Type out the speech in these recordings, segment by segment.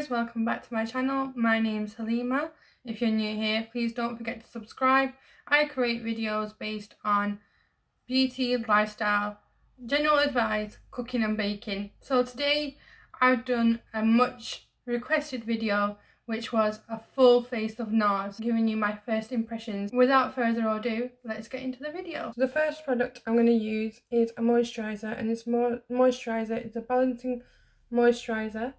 guys, welcome back to my channel. My name's Limaa. If you're new here, please don't forget to subscribe. I create videos based on beauty, lifestyle, general advice, cooking and baking. So today I've done a much requested video which was a full face of Nars, giving you my first impressions. Without further ado, let's get into the video. So the first product I'm going to use is a moisturizer, and this moisturizer is a balancing moisturizer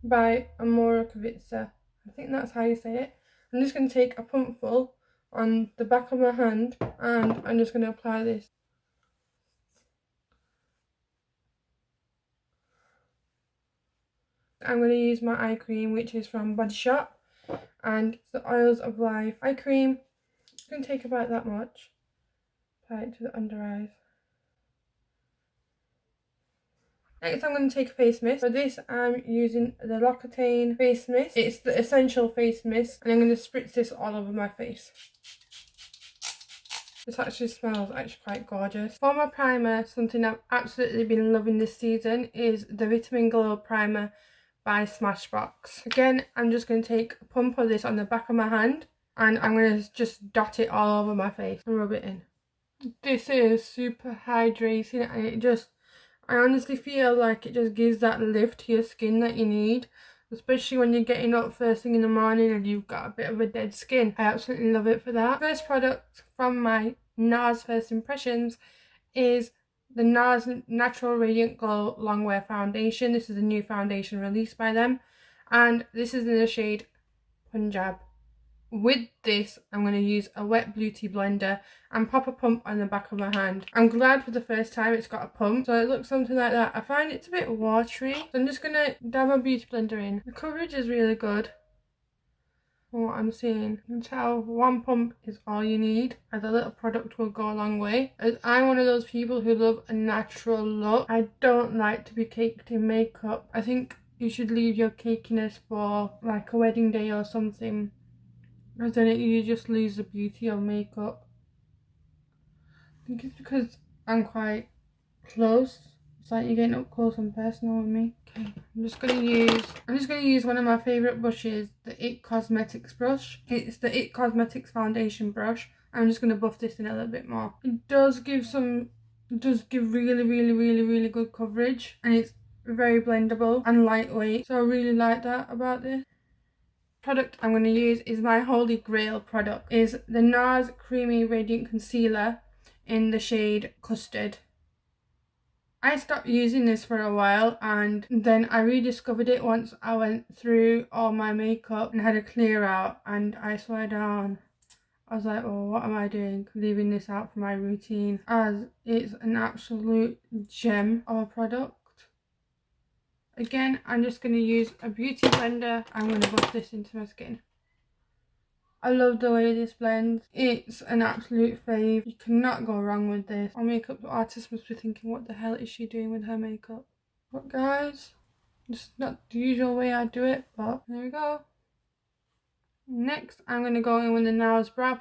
by Eyeshadow. I think that's how you say it. I'm just going to take a pump full on the back of my hand and I'm just going to apply this. I'm going to use my eye cream, which is from Body Shop, and it's the Oils of Life eye cream. It's going to take about that much. Apply it to the under eyes. Next, I'm going to take a face mist. For this, I'm using the L'Occitane face mist. It's the essential face mist, and I'm going to spritz this all over my face. This actually smells quite gorgeous. For my primer, something I've absolutely been loving this season is the Vitamin Glow Primer by Smashbox. Again, I'm just going to take a pump of this on the back of my hand, and I'm going to just dot it all over my face and rub it in. This is super hydrating, and I honestly feel like it just gives that lift to your skin that you need, especially when you're getting up first thing in the morning and you've got a bit of a dead skin. I absolutely love it for that. First product from my Nars First Impressions is the Nars Natural Radiant Glow Longwear Foundation. This is a new foundation released by them, and this is in the shade Punjab. With this, I'm going to use a wet beauty blender and pop a pump on the back of my hand. I'm glad for the first time it's got a pump, so it looks something like that. I find it's a bit watery, so I'm just going to dab my beauty blender in. The coverage is really good from what I'm seeing. You can tell one pump is all you need, as a little product will go a long way. As I'm one of those people who love a natural look, I don't like to be caked in makeup. I think you should leave your cakiness for like a wedding day or something, because then you just lose the beauty of makeup. I think it's because I'm quite close. It's like you're getting up close and personal with me. Okay, I'm just gonna use one of my favourite brushes, the IT Cosmetics brush. It's the IT Cosmetics foundation brush. I'm just gonna buff this in a little bit more. It does give really good coverage, and it's very blendable and lightweight. So I really like that about this. Product I'm going to use is my holy grail product, is the Nars Creamy Radiant Concealer in the shade Custard. I stopped using this for a while, and then I rediscovered it once I went through all my makeup and had a clear out, and I swear down, I was like, oh, what am I doing leaving this out for my routine, as it's an absolute gem of a product. Again, I'm just going to use a beauty blender. I'm going to buff this into my skin. I love the way this blends. It's an absolute fave. You cannot go wrong with this. Our makeup artist must be thinking, what the hell is she doing with her makeup? But guys, it's not the usual way I do it, but there we go. Next, I'm going to go in with the Nars Brow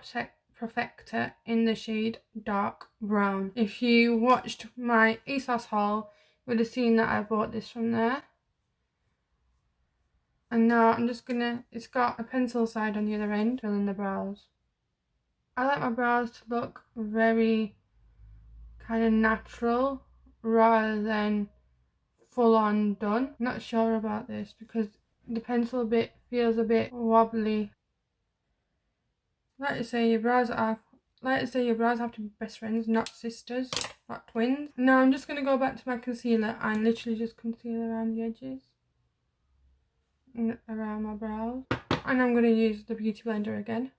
Perfector in the shade Dark Brown. If you watched my ASOS haul, would have seen that I bought this from there. And now I'm just gonna, it's got a pencil side on the other end, fill in the brows. I like my brows to look very kind of natural rather than full on done. I'm not sure about this because the pencil bit feels a bit wobbly. Like to say your brows have to be best friends, not sisters, not twins. Now I'm just going to go back to my concealer and literally just conceal around the edges and around my brows. And I'm going to use the beauty blender again.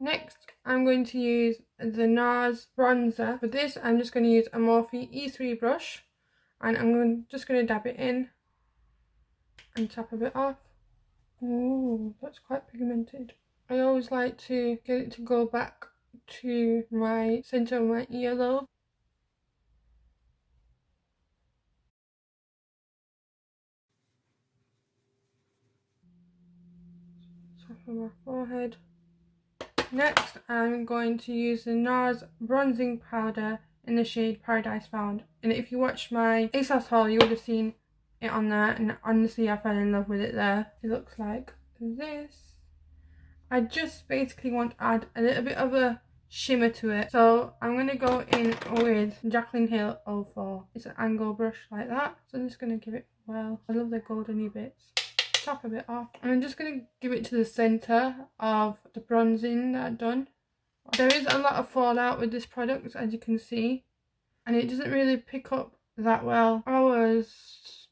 Next, I'm going to use the Nars bronzer. For this, I'm just going to use a Morphe E3 brush, and I'm just going to dab it in and tap a bit off. Oh, that's quite pigmented. I always like to get it to go back to my centre of my earlobe. Soften my forehead. Next, I'm going to use the Nars bronzing powder in the shade Paradise Found. And if you watched my ASOS haul, you would have seen it on there, and honestly I fell in love with it there. It looks like this. I just basically want to add a little bit of a shimmer to it. So I'm going to go in with Jaclyn Hill 04. It's an angle brush like that. So I'm just going to give it, well, I love the goldeny bits. Top a bit off. And I'm just going to give it to the centre of the bronzing that I've done. There is a lot of fallout with this product, as you can see. And it doesn't really pick up that well. I was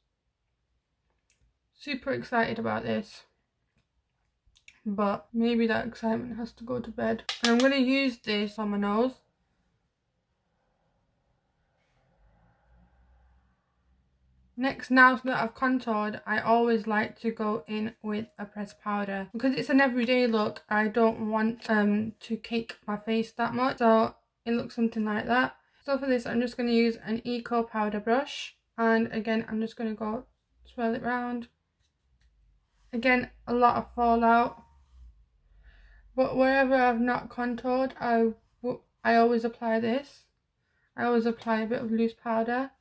super excited about this, but maybe that excitement has to go to bed. And I'm going to use this on my nose. Next, now that I've contoured, I always like to go in with a pressed powder. Because it's an everyday look, I don't want to cake my face that much. So it looks something like that. So for this, I'm just going to use an Eco powder brush. And again, I'm just going to go swirl it round. Again, a lot of fallout. But wherever I've not contoured, I always apply this. I always apply a bit of loose powder.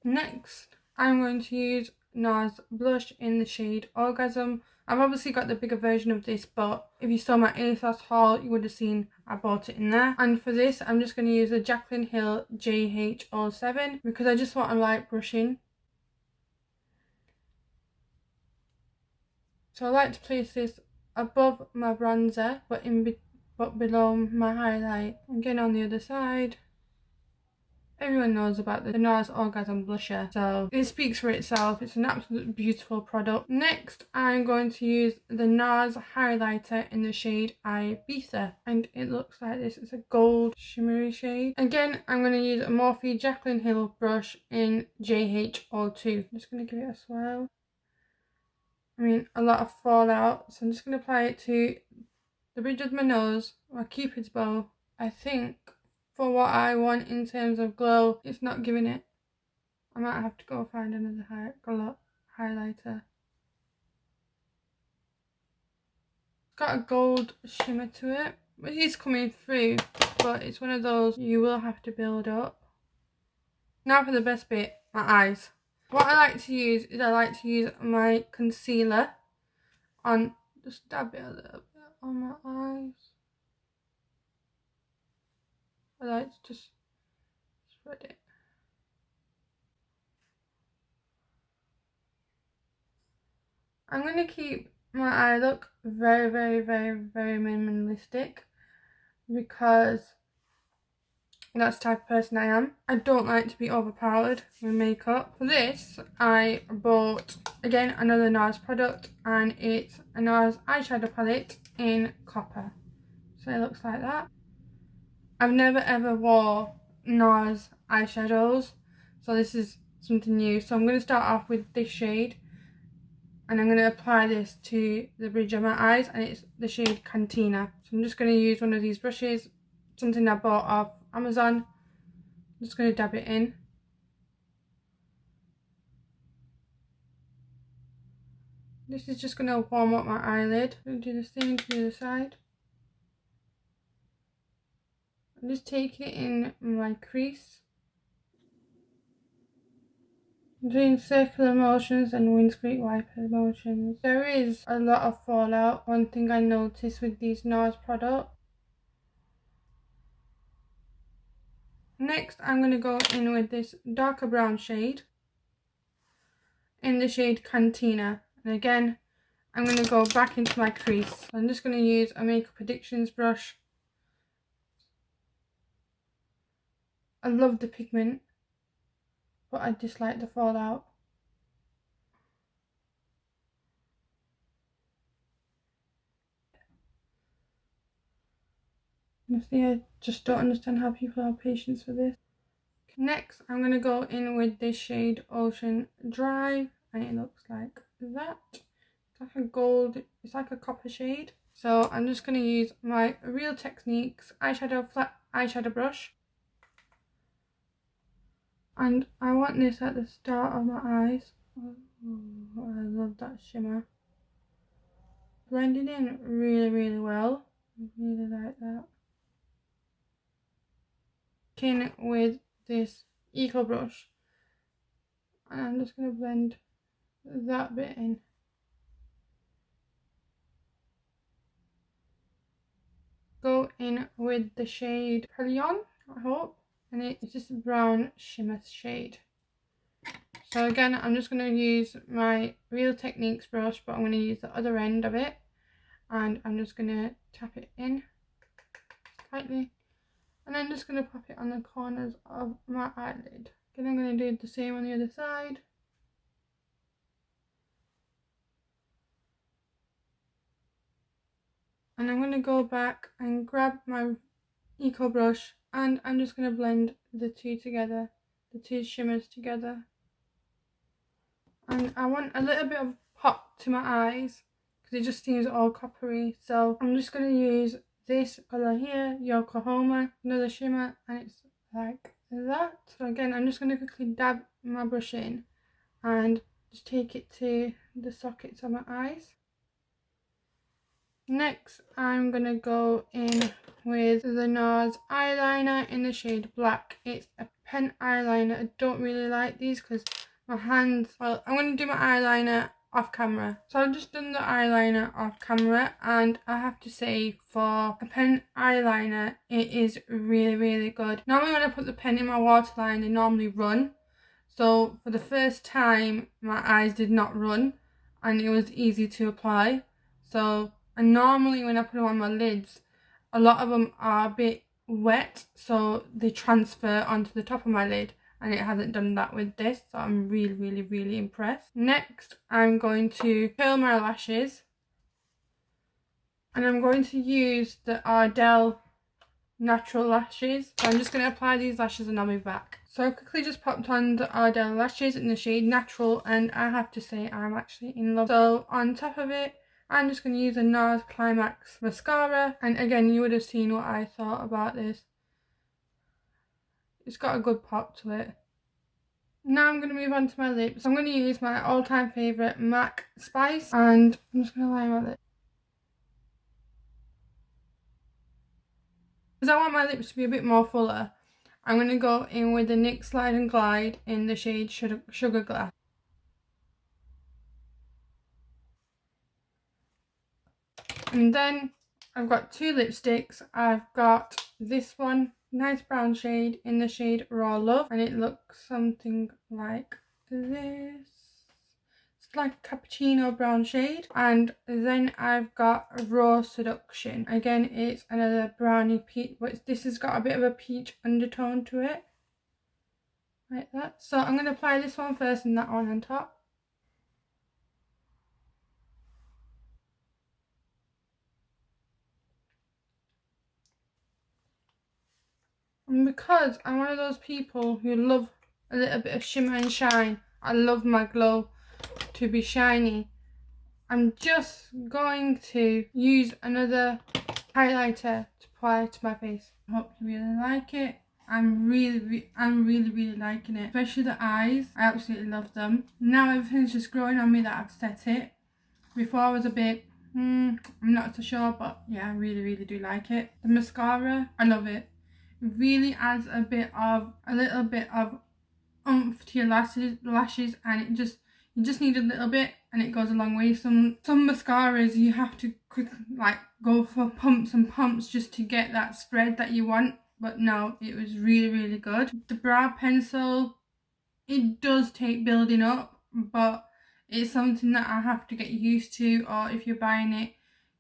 Next, I'm going to use NARS blush in the shade Orgasm. I've obviously got the bigger version of this, but if you saw my ASOS haul, you would have seen I bought it in there. And for this, I'm just going to use the Jaclyn Hill JH07 because I just want a light brushing. So I like to place this above my bronzer, but below my highlight. Again on the other side. Everyone knows about the Nars Orgasm blusher, so it speaks for itself. It's an absolute beautiful product. Next, I'm going to use the Nars highlighter in the shade Ibiza, and it looks like this. It's a gold shimmery shade. Again, I'm going to use a Morphe Jaclyn Hill brush in JH02. I'm just going to give it a swirl. I mean, a lot of fallout, so I'm just going to apply it to the bridge of my nose, my cupid's bow. I think for what I want in terms of glow, it's not giving it. I might have to go find another highlighter. It's got a gold shimmer to it. It is coming through, but it's one of those you will have to build up. Now for the best bit, my eyes. What I like to use is I like to use my concealer on, just dab it a little bit on my eyes. I like to just spread it. I'm going to keep my eye look very, very, very, very minimalistic because that's the type of person I am. I don't like to be overpowered with makeup. For this, I bought, again, another NARS product, and it's a NARS eyeshadow palette in copper. So it looks like that. I've never ever wore NARS eyeshadows, so this is something new. So I'm going to start off with this shade. And I'm going to apply this to the bridge of my eyes, and it's the shade Cantina. So I'm just going to use one of these brushes, something I bought off Amazon. I'm just going to dab it in. This is just going to warm up my eyelid. I'm going to do the same to the other side. I'm just taking it in my crease. I'm doing circular motions and windscreen wiper motions. There is a lot of fallout. One thing I noticed with these NARS products. Next, I'm going to go in with this darker brown shade in the shade Cantina. And again, I'm going to go back into my crease. I'm just going to use a Makeup Addictions brush. I love the pigment, but I dislike the fallout. Honestly, I just don't understand how people have patience for this. Next, I'm going to go in with this shade Ocean Drive, and it looks like that. It's like a gold, it's like a copper shade. So I'm just going to use my Real Techniques eyeshadow flat eyeshadow brush. And I want this at the start of my eyes. Oh, I love that shimmer. Blended in really, really well. I really like that. In with this Eco brush. And I'm just going to blend that bit in. Go in with the shade Pelion, I hope. And it's just a brown shimmer shade. So again, I'm just going to use my Real Techniques brush, but I'm going to use the other end of it. And I'm just going to tap it in tightly. And I'm just going to pop it on the corners of my eyelid. Again, I'm going to do the same on the other side. And I'm going to go back and grab my Eco brush, and I'm just going to blend the two together, the two shimmers together. And I want a little bit of pop to my eyes because it just seems all coppery. So I'm just going to use this colour here, Yokohama, another shimmer, and it's like that. So again, I'm just going to quickly dab my brush in and just take it to the sockets of my eyes. Next, I'm going to go in with the Nars eyeliner in the shade Black. It's a pen eyeliner. I don't really like these because my hands, well, I'm going to do my eyeliner off camera. So I've just done the eyeliner off camera, and I have to say, for a pen eyeliner, it is really, really good. Normally when I put the pen in my waterline, they normally run. So for the first time, my eyes did not run, and it was easy to apply. So, and normally when I put them on my lids, a lot of them are a bit wet, so they transfer onto the top of my lid, and it hasn't done that with this, so I'm really, really, really impressed. Next, I'm going to curl my lashes, and I'm going to use the Ardell natural lashes. So I'm just going to apply these lashes and I'll be back. So I quickly just popped on the Ardell lashes in the shade Natural, and I have to say I'm actually in love. So on top of it, I'm just going to use a NARS Climax mascara, and again, you would have seen what I thought about this. It's got a good pop to it. Now I'm going to move on to my lips. I'm going to use my all-time favourite MAC Spice, and I'm just going to line my lips. Because I want my lips to be a bit more fuller, I'm going to go in with the NYX Slide and Glide in the shade Sugar Glass. And then I've got two lipsticks. I've got this one, nice brown shade in the shade Raw Love, and it looks something like this. It's like a cappuccino brown shade. And then I've got Raw Seduction. Again, it's another brownie peach, but this has got a bit of a peach undertone to it. Like that. So I'm going to apply this one first and that one on top. And because I'm one of those people who love a little bit of shimmer and shine, I love my glow to be shiny, I'm just going to use another highlighter to apply to my face. I hope you really like it. I'm really liking it, especially the eyes. I absolutely love them. Now everything's just growing on me that I've set it. Before I was a bit, I'm not so sure, but yeah, I really do like it. The mascara, I love it. It really adds a little bit of oomph to your lashes, and you just need a little bit, and it goes a long way. Some mascaras you have to like go for pumps and pumps just to get that spread that you want, but no, it was really good. The brow pencil, it does take building up, but it's something that I have to get used to, or if you're buying it,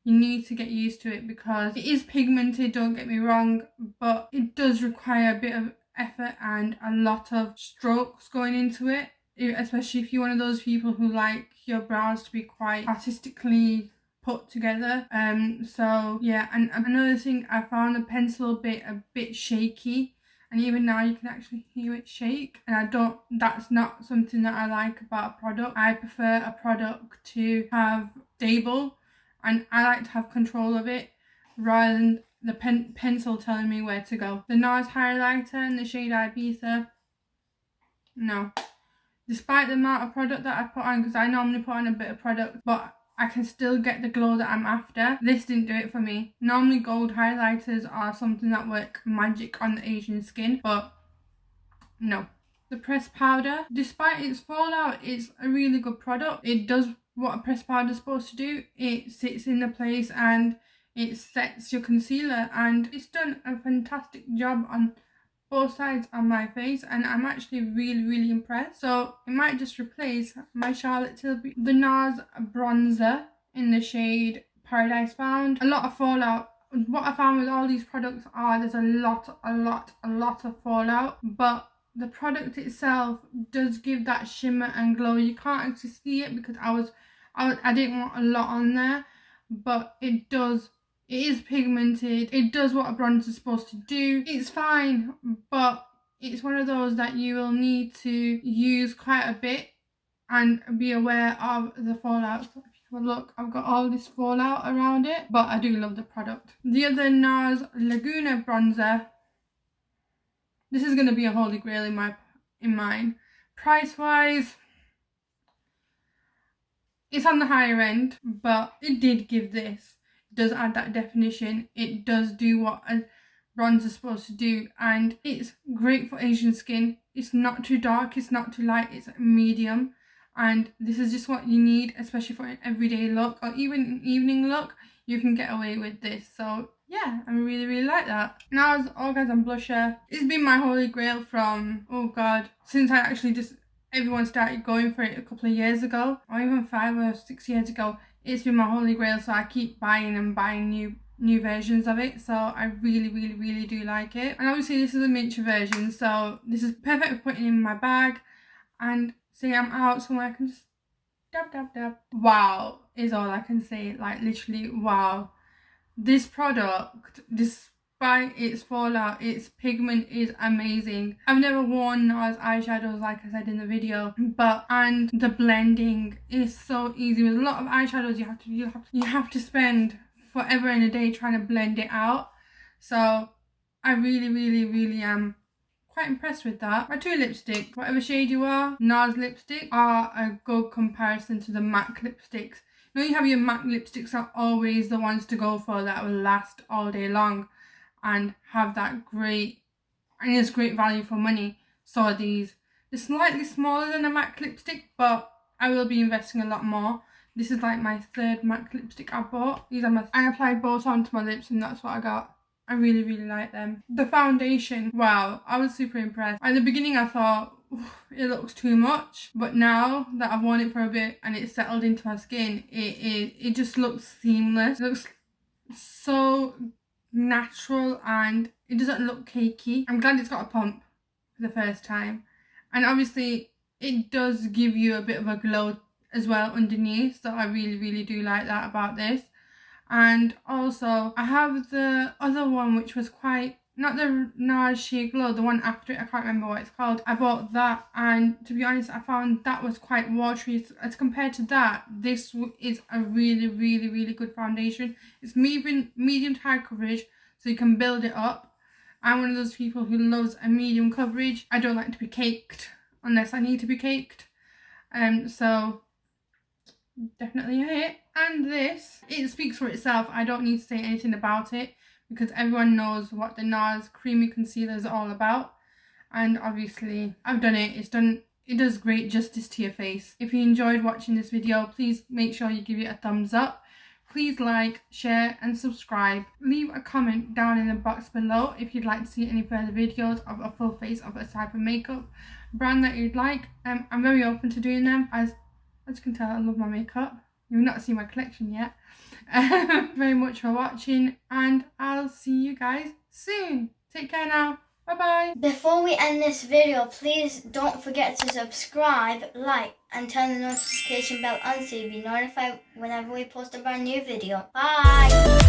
you need to get used to it because it is pigmented, don't get me wrong, but it does require a bit of effort and a lot of strokes going into it, especially if you're one of those people who like your brows to be quite artistically put together. So yeah, and another thing, I found the pencil bit a bit shaky, and even now you can actually hear it shake, and that's not something that I like about a product. I prefer a product to have stable, and I like to have control of it rather than the pencil telling me where to go. The NARS highlighter in the shade Ibiza, no. Despite the amount of product that I put on, because I normally put on a bit of product, but I can still get the glow that I'm after. This didn't do it for me. Normally gold highlighters are something that work magic on the Asian skin, but no. The pressed powder, despite its fallout, it's a really good product. It does what a pressed powder is supposed to do. It sits in the place and it sets your concealer, and it's done a fantastic job on both sides on my face, and I'm actually really impressed. So it might just replace my Charlotte Tilbury. The NARS bronzer in the shade Paradise Found. A lot of fallout. What I found with all these products are there's a lot of fallout, but the product itself does give that shimmer and glow. You can't actually see it because I didn't want a lot on there, but it does. It is pigmented. It does what a bronzer is supposed to do. It's fine, but it's one of those that you will need to use quite a bit and be aware of the fallout. So if you have a look, I've got all this fallout around it, but I do love the product. The other NARS Laguna bronzer. This is going to be a holy grail in mine. Price wise, it's on the higher end, but it did give this. Does add that definition. It does do what a bronzer is supposed to do, and it's great for Asian skin. It's not too dark, it's not too light, it's medium, and this is just what you need, especially for an everyday look or even an evening look. You can get away with this. So yeah, I really like that. NARS Orgasm blusher. It's been my holy grail from, oh god, since I actually everyone started going for it a couple of years ago, or even 5 or 6 years ago. It's been my holy grail, so I keep buying and buying new versions of it. So I really do like it. And obviously this is a miniature version, so this is perfect for putting in my bag, and say I'm out somewhere, I can just dab. Wow is all I can say. Like literally wow. This product, despite its fallout, its pigment is amazing. I've never worn NARS eyeshadows like I said in the video, and the blending is so easy. With a lot of eyeshadows you have to spend forever and a day trying to blend it out. So I really am quite impressed with that. My 2 lipsticks, whatever shade you are, NARS lipstick are a good comparison to the MAC lipsticks. You know, you have your MAC lipsticks are always the ones to go for, that will last all day long and have that great, and it's great value for money. So are these. They're slightly smaller than a MAC lipstick, but I will be investing a lot more. This is like my 3rd MAC lipstick I bought. I applied both onto my lips and that's what I got. I really like them. The foundation, wow, I was super impressed. At the beginning I thought, it looks too much, but now that I've worn it for a bit and it's settled into my skin, it just looks seamless. It looks so natural and it doesn't look cakey. I'm glad it's got a pump for the first time, and obviously it does give you a bit of a glow as well underneath, so I really do like that about this. And also I have the other one, which was quite, not the NARS Sheer Glow, the one after it, I can't remember what it's called. I bought that, and to be honest, I found that was quite watery. As compared to that, this is a really good foundation. It's medium to high coverage, so you can build it up. I'm one of those people who loves a medium coverage. I don't like to be caked unless I need to be caked. So definitely a hit. And this, it speaks for itself. I don't need to say anything about it, because everyone knows what the NARS Creamy Concealer is all about. And obviously I've done it. It does great justice to your face. If you enjoyed watching this video, please make sure you give it a thumbs up. Please like, share and subscribe. Leave a comment down in the box below if you'd like to see any further videos of a full face of a type of makeup brand that you'd like. I'm very open to doing them. As you can tell, I love my makeup. You've not seen my collection yet. Very much for watching, and I'll see you guys soon. Take care now. Bye bye. Before we end this video, please don't forget to subscribe, like and turn the notification bell on so you'll be notified whenever we post a brand new video. Bye!